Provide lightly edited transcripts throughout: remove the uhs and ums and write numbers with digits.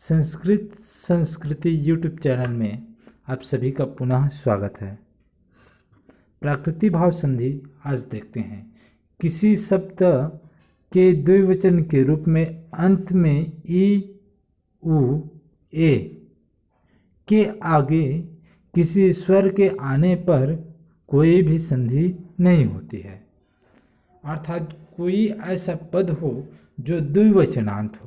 संस्कृत संस्कृति YouTube channel में आप सभी का पुनः स्वागत है। प्राकृतिक भाव संधि आज देखते हैं। किसी शब्द के द्विवचन के रूप में अंत में ई, उ, ए के आगे किसी स्वर के आने पर कोई भी संधि नहीं होती है। अर्थात कोई ऐसा पद हो जो द्विवचनांत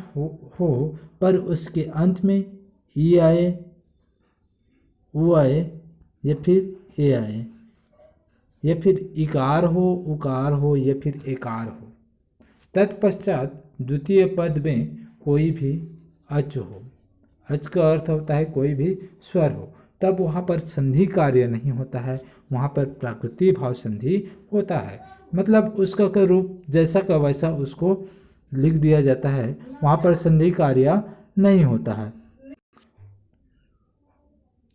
हो पर उसके अंत में ई आए, उ आए या फिर ए आए, या फिर इकार हो, उकार हो या फिर एकार हो। तत्पश्चात द्वितीय पद में कोई भी अच हो। अच का अर्थ होता है कोई भी स्वर हो, तब वहाँ पर संधि कार्य नहीं होता है, वहाँ पर प्राकृतिक भाव संधि होता है। मतलब उसका का रूप जैसा का वैसा उसको लिख दिया जाता है, वहाँ पर संधि कार्य नहीं होता है।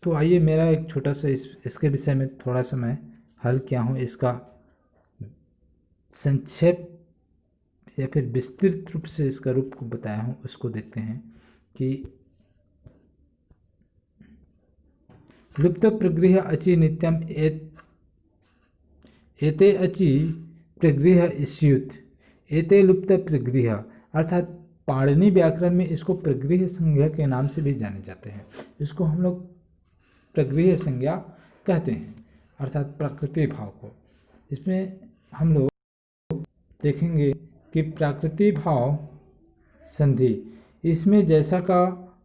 तो आइए मेरा एक छोटा सा इसके विषय में थोड़ा सा मैं हल किया हूँ, इसका संक्षेप या फिर विस्तृत रूप से इसका रूप को बताया हूँ, उसको देखते हैं कि लुप्त प्रगृह अचि नित्यम एते अचि प्रगृह स्युत एते लुप्त प्रगृह। अर्थात पाणिनि व्याकरण में इसको प्रगृह संज्ञा के नाम से भी जाने जाते हैं। इसको हम लोग प्रगृह संज्ञा कहते हैं, अर्थात प्राकृतिक भाव को। इसमें हम लोग देखेंगे कि प्राकृतिक भाव संधि इसमें जैसा का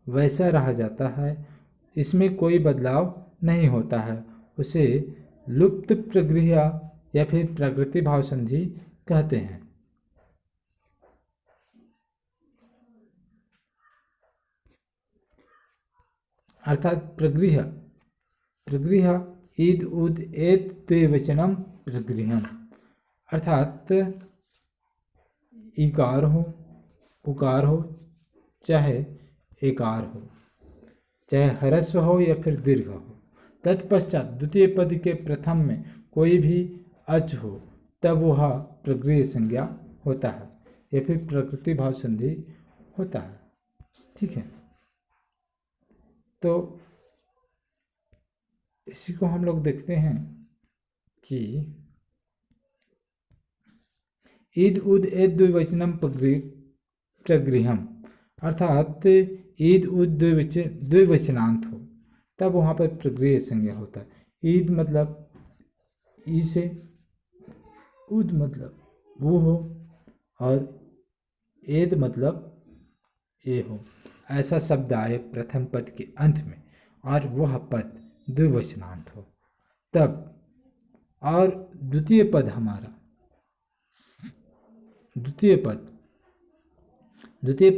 वैसा रह जाता है, इसमें कोई बदलाव नहीं होता है, उसे लुप्त प्रगृह या फिर प्राकृतिक भाव संधि कहते हैं। अर्थात प्रगृह ईद उद एत द्विवचनम प्रगृहम। अर्थात इकार हो, उकार हो, चाहे एकार हो, चाहे ह्रस्व हो या फिर दीर्घ हो। तत्पश्चात द्वितीय पद के प्रथम में कोई भी अच हो, तब वह प्रगृह संज्ञा होता है या फिर प्राकृतिक भाव संधि होता है। ठीक है, तो इसी को हम लोग देखते हैं कि ईद उद एद द्विवचनम प्रगृहम। अर्थात ईद उद द्विवचनांत हो, तब वहाँ पर प्रगृह संज्ञा होता है। ईद मतलब ई से, उद मतलब वो हो, और एद मतलब ए हो। ऐसा शब्द आए प्रथम पद के अंत में और वह पद द्विवचनांत हो तब, और द्वितीय पद हमारा द्वितीय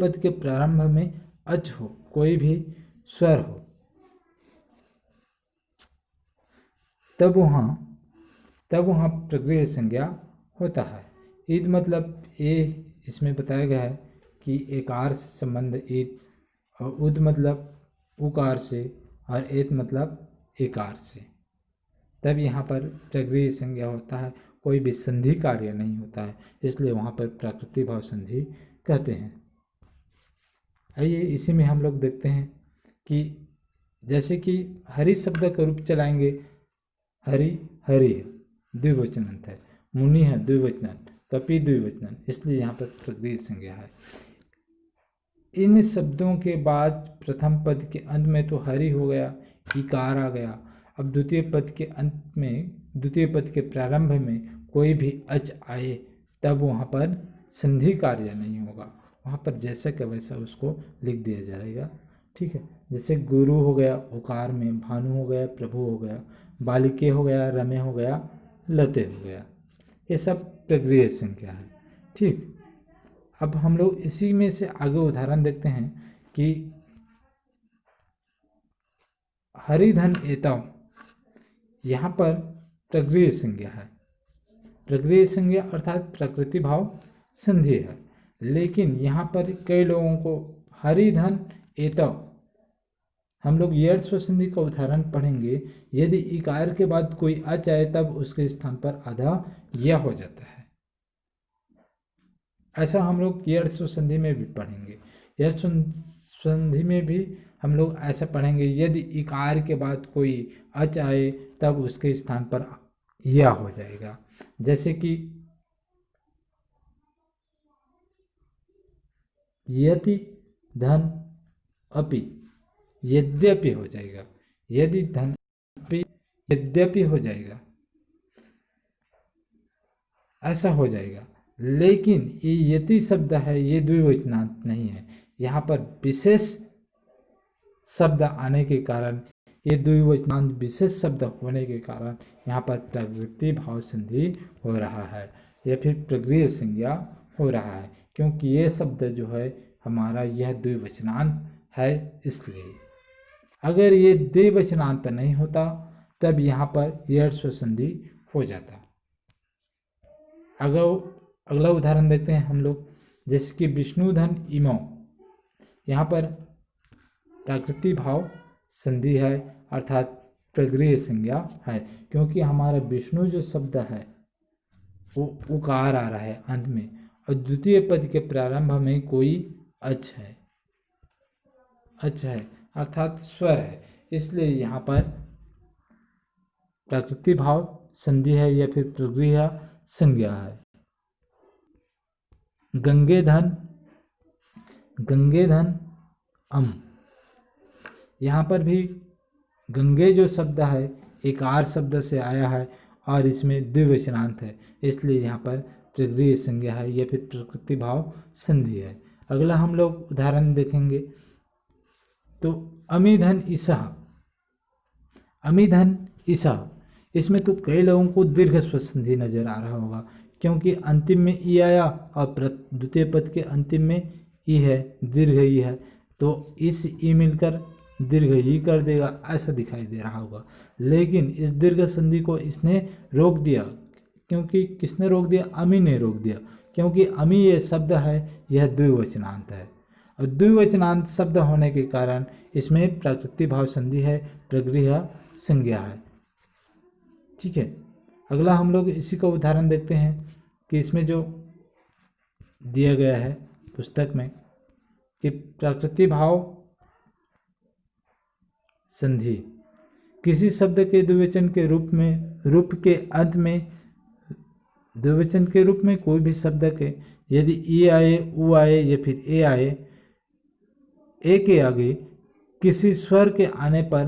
पद के प्रारंभ में अच हो, कोई भी स्वर हो, तब वहाँ प्रगृह संज्ञा होता है। ईद मतलब ए, इसमें बताया गया है कि एकार से संबंध ईद, और उद मतलब उकार से, और एत मतलब एकार से, तब यहाँ पर प्रगृह संज्ञा होता है, कोई भी संधि कार्य नहीं होता है, इसलिए वहाँ पर प्राकृतिक भाव संधि कहते हैं। आइए इसी में हम लोग देखते हैं कि जैसे कि हरि शब्द का रूप चलाएंगे, हरि हरि द्विवचनांत है, मुनि है द्विवचनांत, कपि द्विवचनांत, इसलिए यहाँ पर प्रगृह संज्ञा है। इन शब्दों के बाद प्रथम पद के अंत में तो हरि हो गया, इकार आ गया। अब द्वितीय पद के अंत में, द्वितीय पद के प्रारंभ में कोई भी अच आए, तब वहाँ पर संधि कार्य नहीं होगा, वहाँ पर जैसा का वैसा उसको लिख दिया जाएगा। ठीक है, जैसे गुरु हो गया उकार में, भानु हो गया, प्रभु हो गया, बालिके हो गया, रमे हो गया, लते हो गया, ये सब प्रगृह संज्ञा है। ठीक, अब हम लोग इसी में से आगे उदाहरण देखते हैं कि हरिधन एतव, यहाँ पर प्रगृह संज्ञा है। प्रगृह संज्ञा अर्थात प्राकृतिक भाव संधि है, लेकिन यहाँ पर कई लोगों को हरिधन एतव, हम लोग यर्स्व संधि का उदाहरण पढ़ेंगे। यदि इकार के बाद कोई अच आए तब उसके स्थान पर आधा या हो जाता है। ऐसा हम लोग यर्स्व संधि में भी पढ़ेंगे यह संधि में भी हम लोग ऐसा पढ़ेंगे, यदि इकार के बाद कोई अच आए तब उसके स्थान पर या हो जाएगा। जैसे कि यदि धन अपि, यद्यपि हो जाएगा, यदि धन अपि यद्यपि हो जाएगा, ऐसा हो जाएगा। लेकिन ये यति शब्द है, ये द्विवचनांत नहीं है। यहाँ पर विशेष शब्द आने के कारण, ये द्विवचनांत विशेष शब्द होने के कारण यहाँ पर प्रवृत्ति भाव संधि हो रहा है या फिर प्रगृह्य संज्ञा हो रहा है, क्योंकि ये शब्द जो है हमारा यह द्विवचनांत है। इसलिए अगर ये द्विवचनांत नहीं होता तब यहाँ पर यर्स्व संधि हो जाता। अगला उदाहरण देखते हैं हम लोग, जैसे कि विष्णुधन इमौ। यहाँ पर प्राकृतिक भाव संधि है अर्थात प्रगृह्य संज्ञा है, क्योंकि हमारा विष्णु जो शब्द है वो उकार आ रहा है अंत में और द्वितीय पद के प्रारंभ में कोई अच है, अर्थात स्वर है। इसलिए यहाँ पर प्राकृतिक भाव संधि है या फिर प्रगृह्य संज्ञा है। गंगे धन अम। यहाँ पर भी गंगे जो शब्द है इकार शब्द से आया है और इसमें द्विवचनांत है, इसलिए यहाँ पर प्रगृह्य संज्ञा है या फिर प्रकृति भाव संधि है। अगला हम लोग उदाहरण देखेंगे तो अमिधन ईसह। अमिधन ईसह, इसमें तो कई लोगों को दीर्घ स्वर संधि नजर आ रहा होगा, क्योंकि अंतिम में ई आया और द्वितीय पद के अंतिम में ई है, दीर्घ ई है, तो इस ई मिलकर दीर्घ ई कर देगा, ऐसा दिखाई दे रहा होगा। लेकिन इस दीर्घ संधि को इसने रोक दिया, क्योंकि किसने रोक दिया? अमी ने रोक दिया, क्योंकि अमी ये शब्द है यह द्विवचनांत है और द्विवचनांत शब्द होने के कारण इसमें प्राकृतिक भाव संधि है, प्रगृह्य संज्ञा है। ठीक है, अगला हम लोग इसी का उदाहरण देखते हैं कि इसमें जो दिया गया है पुस्तक में कि प्राकृतिक भाव संधि किसी शब्द के द्विवचन के रूप के अंत में, द्विवचन के रूप में कोई भी शब्द के यदि ई आए, उ आए या फिर ए आए, ए के आगे किसी स्वर के आने पर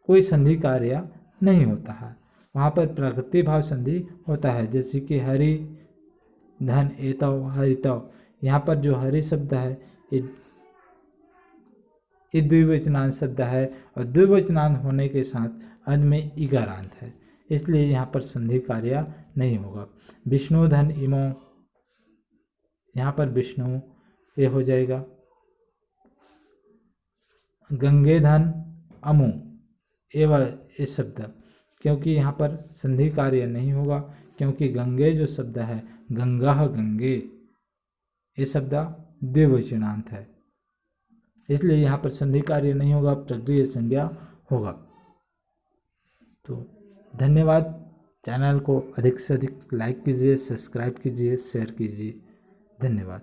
कोई संधि कार्य नहीं होता है, वहाँ पर प्राकृतिक भाव संधि होता है। जैसे कि हरि धन एतव हरितव, यहाँ पर जो हरि शब्द है ये द्विवचनांत शब्द है और द्विवचनांत होने के साथ अंत में इकारांत है, इसलिए यहाँ पर संधि कार्य नहीं होगा। विष्णु धन इमो, यहाँ पर विष्णु ये हो जाएगा। गंगे धन अमु, ये शब्द, क्योंकि यहाँ पर संधि कार्य नहीं होगा, क्योंकि गंगे जो शब्द है गंगा गंगे, ये शब्द द्विवचनांत है, इसलिए यहाँ पर संधि कार्य नहीं होगा, प्रगृह्य संज्ञा होगा। तो धन्यवाद। चैनल को अधिक से अधिक लाइक कीजिए, सब्सक्राइब कीजिए, शेयर कीजिए। धन्यवाद।